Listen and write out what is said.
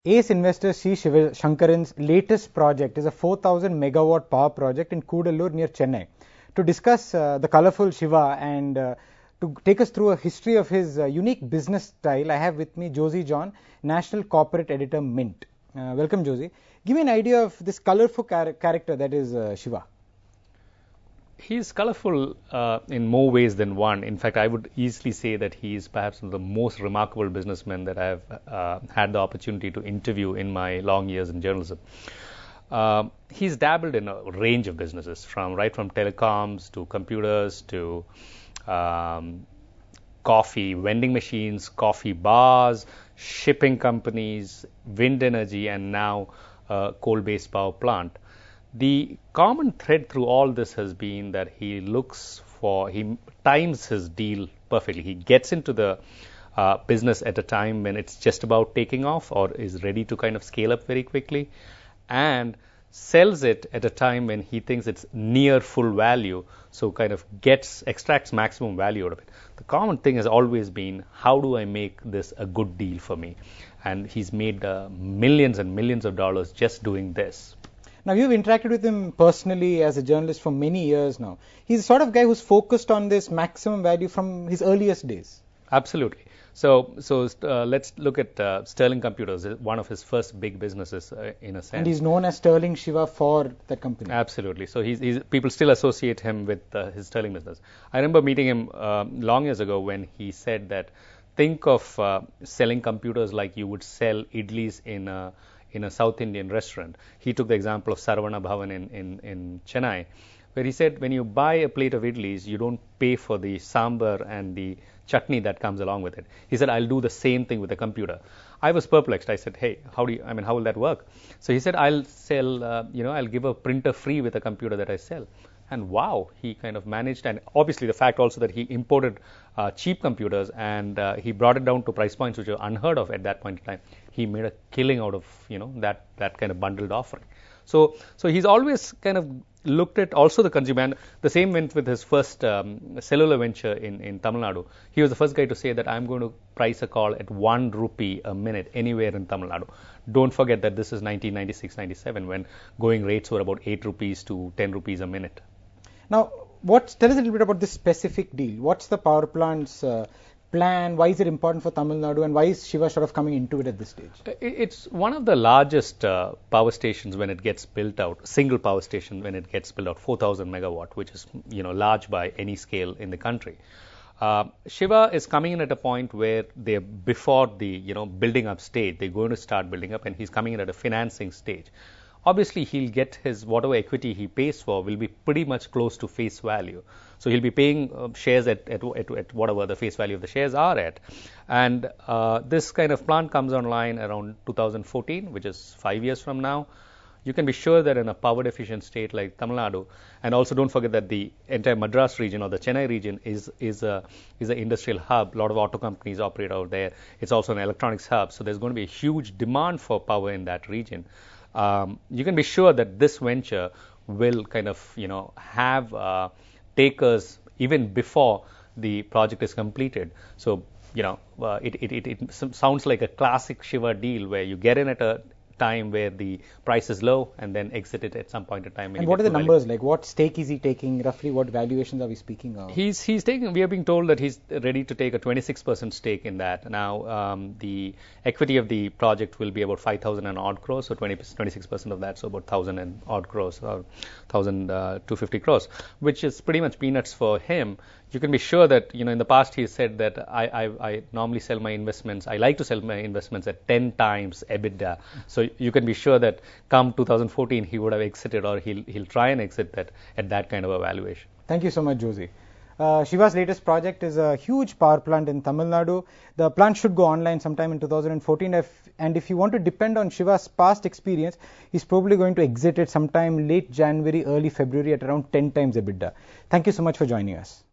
Ace investor C. Sivasankaran's latest project is a 4,000 megawatt power project in Kudallur near Chennai. To discuss the colorful Shiva and to take us through a history of his unique business style, I have with me Josie John, National Corporate Editor, Mint. Welcome, Josie. Give me an idea of this colorful character that is Shiva. He's colorful in more ways than one. In fact, I would easily say that he is perhaps one of the most remarkable businessmen that I've had the opportunity to interview in my long years in journalism. He's dabbled in a range of businesses, right from telecoms to computers to coffee vending machines, coffee bars, shipping companies, wind energy, and now coal-based power plant. The common thread through all this has been that he times his deal perfectly. He gets into the business at a time when it's just about taking off or is ready to kind of scale up very quickly, and sells it at a time when he thinks it's near full value, so kind of extracts maximum value out of it. The common thing has always been, how do I make this a good deal for me? And he's made millions and millions of dollars just doing this. Now, you've interacted with him personally as a journalist for many years now. He's the sort of guy who's focused on this maximum value from his earliest days. Absolutely. So let's look at Sterling Computers, one of his first big businesses in a sense. And he's known as Sterling Shiva for that company. Absolutely. So people still associate him with his Sterling business. I remember meeting him long years ago when he said that, think of selling computers like you would sell idlis in a South Indian restaurant. He took the example of Saravana Bhavan in Chennai, where he said, when you buy a plate of idlis, you don't pay for the sambar and the chutney that comes along with it. He said, I'll do the same thing with a computer. I was perplexed. I said, hey, how will that work? So he said, I'll sell, I'll give a printer free with a computer that I sell. And wow, he kind of managed, and obviously the fact also that he imported cheap computers and he brought it down to price points which were unheard of at that point in time. He made a killing out of that kind of bundled offering. So he's always kind of looked at also the consumer, and the same went with his first cellular venture in Tamil Nadu. He was the first guy to say that I'm going to price a call at 1 rupee a minute anywhere in Tamil Nadu. Don't forget that this is 1996-97 when going rates were about 8 rupees to 10 rupees a minute. Now, tell us a little bit about this specific deal. What's the power plant's plan? Why is it important for Tamil Nadu, and why is Shiva sort of coming into it at this stage? It's one of the largest power stations when it gets built out, single power station when it gets built out, 4,000 megawatt, which is large by any scale in the country. Shiva is coming in at a point where they're before the building up stage. They're going to start building up, and he's coming in at a financing stage. Obviously, he'll get his whatever equity he pays for will be pretty much close to face value. So he'll be paying shares at whatever the face value of the shares are at. And this kind of plant comes online around 2014, which is 5 years from now. You can be sure that in a power deficient state like Tamil Nadu, and also don't forget that the entire Madras region or the Chennai region is an industrial hub. A lot of auto companies operate out there. It's also an electronics hub. So there's going to be a huge demand for power in that region. You can be sure that this venture will kind of, have takers even before the project is completed. So, it sounds like a classic Shiva deal where you get in at a time where the price is low and then exit it at some point in time. And what are the numbers like? What stake is he taking? Roughly what valuations are we speaking of? He's taking, we are being told that he's ready to take a 26% stake in that. Now, the equity of the project will be about 5,000 and odd crores, so 26% of that, so about 1,000 and odd crores, or 1,250 crores, which is pretty much peanuts for him. You can be sure that, in the past he said that I normally sell my investments, I like to sell my investments at 10 times EBITDA. So you can be sure that come 2014 he would have exited, or he'll try and exit that at that kind of a valuation. Thank you so much, Josie. Shiva's latest project is a huge power plant in Tamil Nadu. The plant should go online sometime in 2014. And if you want to depend on Shiva's past experience, he's probably going to exit it sometime late January, early February at around 10 times EBITDA. Thank you so much for joining us.